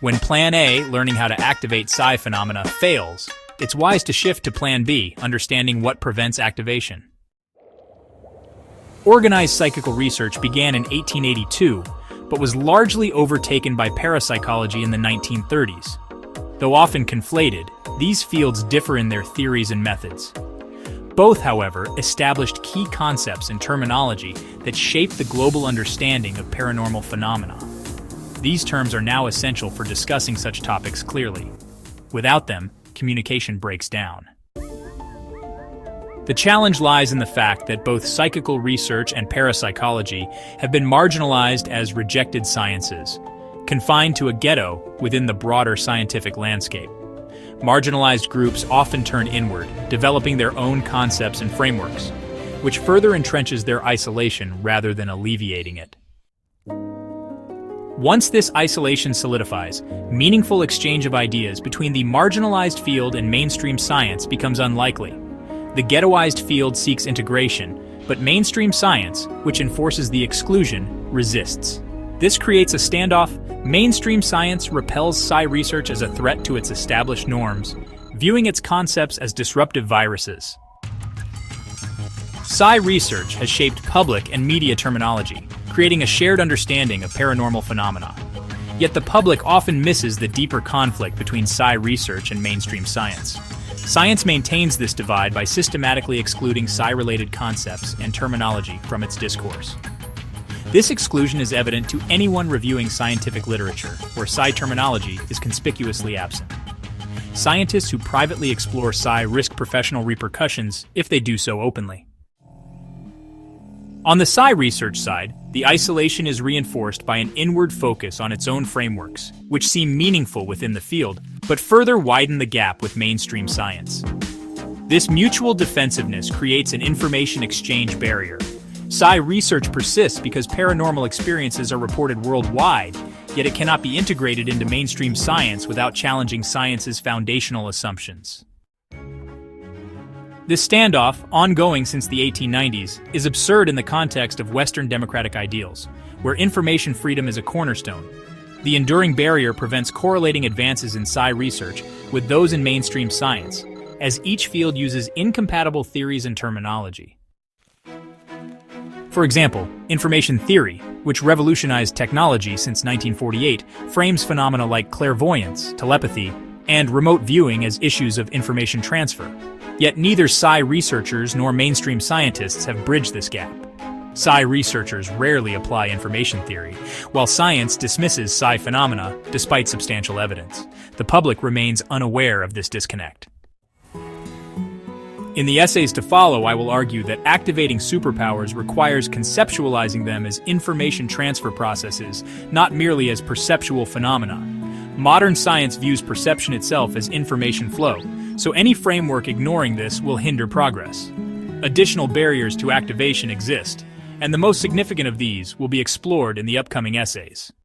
When Plan A, learning how to activate psi phenomena, fails, it's wise to shift to Plan B, understanding what prevents activation. Organized psychical research began in 1882, but was largely overtaken by parapsychology in the 1930s. Though often conflated, these fields differ in their theories and methods. Both, however, established key concepts and terminology that shaped the global understanding of paranormal phenomena. These terms are now essential for discussing such topics clearly. Without them, communication breaks down. The challenge lies in the fact that both psychical research and parapsychology have been marginalized as rejected sciences, confined to a ghetto within the broader scientific landscape. Marginalized groups often turn inward, developing their own concepts and frameworks, which further entrenches their isolation rather than alleviating it. Once this isolation solidifies, meaningful exchange of ideas between the marginalized field and mainstream science becomes unlikely. The ghettoized field seeks integration, but mainstream science, which enforces the exclusion, resists. This creates a standoff. Mainstream science repels psi research as a threat to its established norms, viewing its concepts as disruptive viruses. Psi research has shaped public and media terminology, creating a shared understanding of paranormal phenomena. Yet the public often misses the deeper conflict between psi research and mainstream science. Science maintains this divide by systematically excluding psi-related concepts and terminology from its discourse. This exclusion is evident to anyone reviewing scientific literature, where psi terminology is conspicuously absent. Scientists who privately explore psi risk professional repercussions if they do so openly. On the psi research side, the isolation is reinforced by an inward focus on its own frameworks, which seem meaningful within the field, but further widen the gap with mainstream science. This mutual defensiveness creates an information exchange barrier. Psi research persists because paranormal experiences are reported worldwide, yet it cannot be integrated into mainstream science without challenging science's foundational assumptions. This standoff, ongoing since the 1890s, is absurd in the context of Western democratic ideals, where information freedom is a cornerstone. The enduring barrier prevents correlating advances in psi research with those in mainstream science, as each field uses incompatible theories and terminology. For example, information theory, which revolutionized technology since 1948, frames phenomena like clairvoyance, telepathy, and remote viewing as issues of information transfer. Yet neither psi researchers nor mainstream scientists have bridged this gap. Psi researchers rarely apply information theory, while science dismisses psi phenomena despite substantial evidence. The public remains unaware of this disconnect. In the essays to follow, I will argue that activating superpowers requires conceptualizing them as information transfer processes, not merely as perceptual phenomena. Modern science views perception itself as information flow, so any framework ignoring this will hinder progress. Additional barriers to activation exist, and the most significant of these will be explored in the upcoming essays.